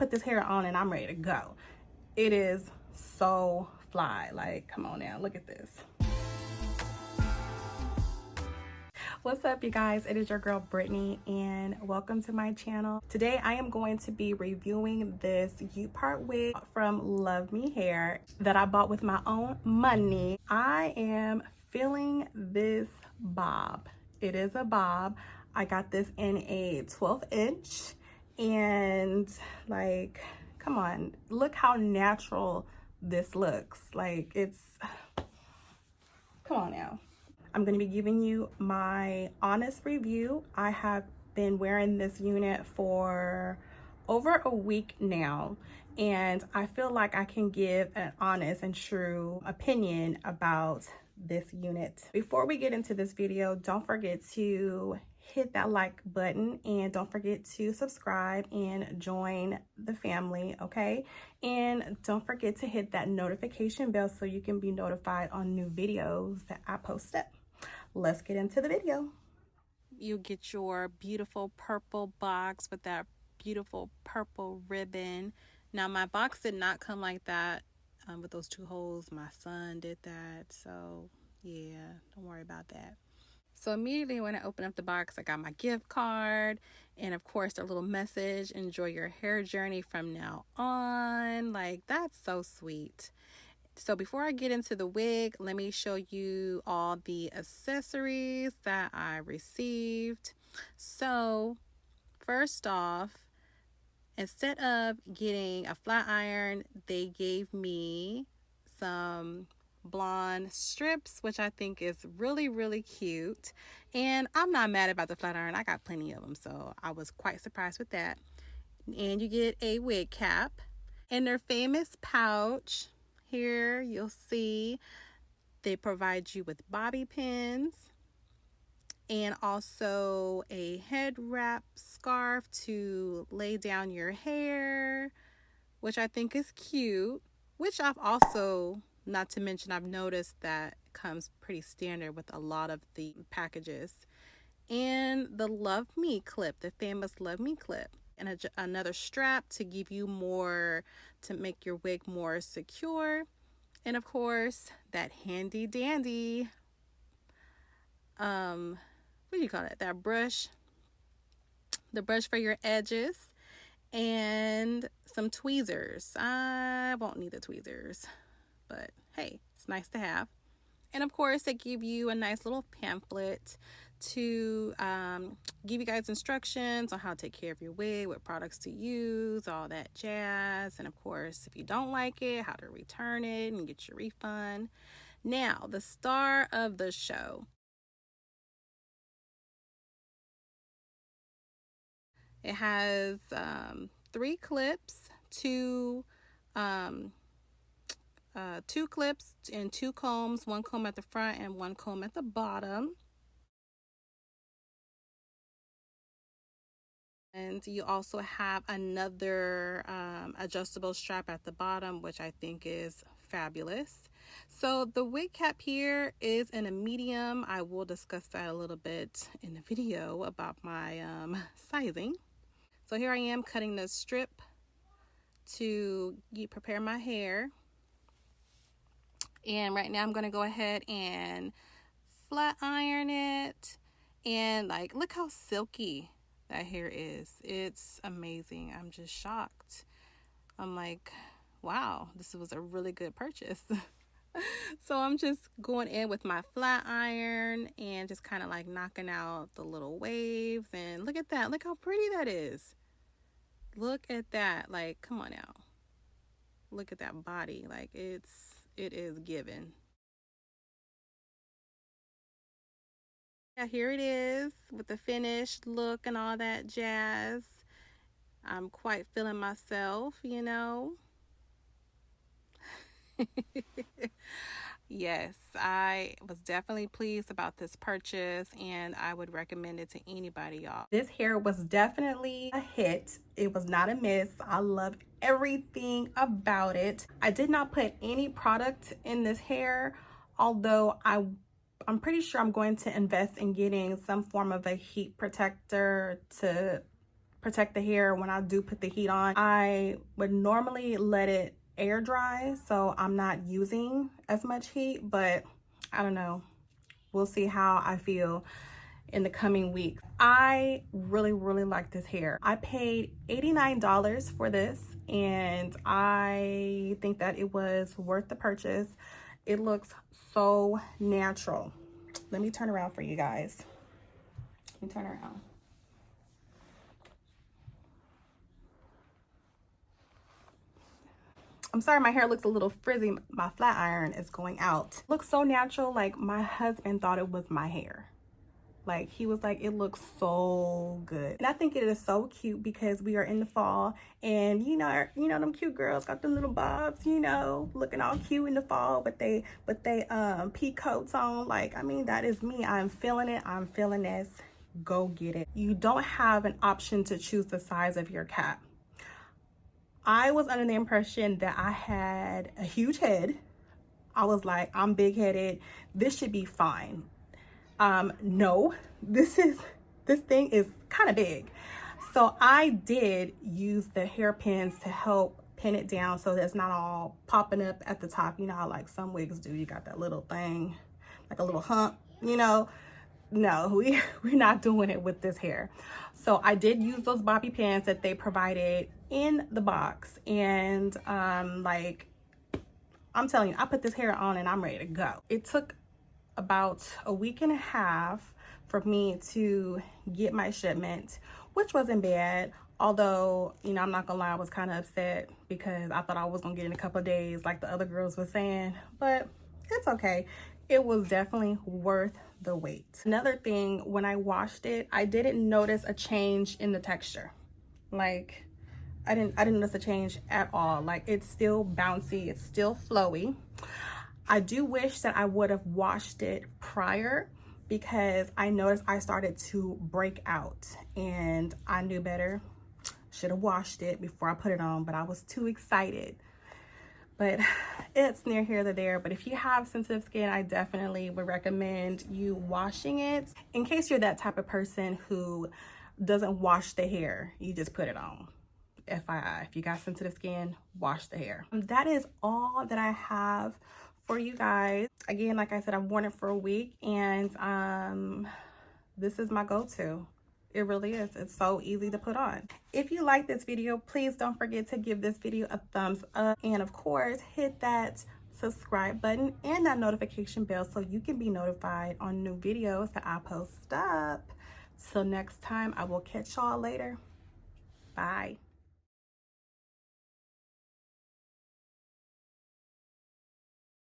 put this hair on and I'm ready to go. It is so fly. Like, come on now, look at this. What's up, you guys? It is your girl Brittany and welcome to my channel. Today I am going to be reviewing this U-part wig from Luvme hair that I bought with my own money. I am feeling this bob. It is a bob. I got this in a 12 inch and like, come on, look how natural this looks. Like, it's, come on now. I'm going to be giving you my honest review. I have been wearing this unit for over a week now, and I feel like I can give an honest and true opinion about this unit. Before we get into this video, don't forget to hit that like button and don't forget to subscribe and join the family, okay? And don't forget to hit that notification bell so you can be notified on new videos that I post up. Let's get into the video. You get your beautiful purple box with that beautiful purple ribbon. Now my box did not come like that with those two holes. My son did that, so yeah, don't worry about that. So immediately when I opened up the box, I got my gift card and of course a little message, enjoy your hair journey from now on. Like, that's so sweet. So before I get into the wig, let me show you all the accessories that I received. So first off, instead of getting a flat iron, they gave me some blonde strips, which I think is really, really cute. And I'm not mad about the flat iron. I got plenty of them, so I was quite surprised with that. And you get a wig cap and their famous pouch. Here you'll see they provide you with bobby pins and also a head wrap scarf to lay down your hair, which I think is cute, which I've also, not to mention, I've noticed that comes pretty standard with a lot of the packages. And the Luvme clip, the famous Luvme clip. And another strap to give you more, to make your wig more secure. And of course, that handy dandy, what do you call it? That brush, the brush for your edges, and some tweezers. I won't need the tweezers, but hey, it's nice to have. And of course, they give you a nice little pamphlet to give you guys instructions on how to take care of your wig, what products to use, all that jazz. And of course, if you don't like it, how to return it and get your refund. Now, the star of the show. It has 3 clips, two clips and 2 combs, 1 comb at the front and 1 comb at the bottom. And you also have another adjustable strap at the bottom, which I think is fabulous. So the wig cap here is in a medium. I will discuss that a little bit in the video about my sizing. So here I am cutting the strip to prepare my hair. And right now I'm going to go ahead and flat iron it. And like, look how silky that hair is. It's amazing. I'm just shocked. I'm like, wow, this was a really good purchase. So I'm just going in with my flat iron and just kind of like knocking out the little waves. And look at that. Look how pretty that is. Look at that. Like, come on now. Look at that body. Like, it is given. Yeah, here it is with the finished look and all that jazz. I'm quite feeling myself, you know. Yes, I was definitely pleased about this purchase and I would recommend it to anybody, y'all. This hair was definitely a hit. It was not a miss. I love everything about it. I did not put any product in this hair, although I'm pretty sure I'm going to invest in getting some form of a heat protector to protect the hair when I do put the heat on. I would normally let it air dry, so I'm not using as much heat, but I don't know. We'll see how I feel in the coming weeks. I really like this hair. I paid $89 for this, and I think that it was worth the purchase. It looks so natural. Let me turn around for you guys. Let me turn around. I'm sorry, my hair looks a little frizzy. My flat iron is going out. Looks so natural. Like, my husband thought it was my hair. Like, he was like, it looks so good. And I think it is so cute because we are in the fall, and you know them cute girls got them little bobs, you know, looking all cute in the fall with they pea coats on. Like, I mean, that is me. I'm feeling it. I'm feeling this. Go get it. You don't have an option to choose the size of your cap. I was under the impression that I had a huge head. I was like, I'm big-headed. This should be fine. No, this thing is kind of big. So I did use the hairpins to help pin it down so that it's not all popping up at the top. You know how like some wigs do, you got that little thing, like a little hump, you know. No, we're not doing it with this hair. So I did use those bobby pins that they provided in the box, and like, I'm telling you, I put this hair on and I'm ready to go. It took about a week and a half for me to get my shipment, which wasn't bad. Although, you know, I'm not gonna lie, I was kind of upset because I thought I was gonna get it in a couple of days like the other girls were saying, but it's okay. It was definitely worth the wait. Another thing, when I washed it, I didn't notice a change in the texture. Like, I didn't notice a change at all. Like, it's still bouncy, it's still flowy. I do wish that I would have washed it prior, because I noticed I started to break out, and I knew better. Should have washed it before I put it on, but I was too excited. But it's near here to there. But if you have sensitive skin, I definitely would recommend you washing it. In case you're that type of person who doesn't wash the hair, you just put it on. FYI, if you got sensitive skin, wash the hair. That is all that I have for you guys. Again, like I said, I've worn it for a week, and this is my go-to. It really is. It's so easy to put on. If you like this video, please don't forget to give this video a thumbs up, and of course hit that subscribe button and that notification bell so you can be notified on new videos that I post up. Till next time, I will catch y'all later. Bye.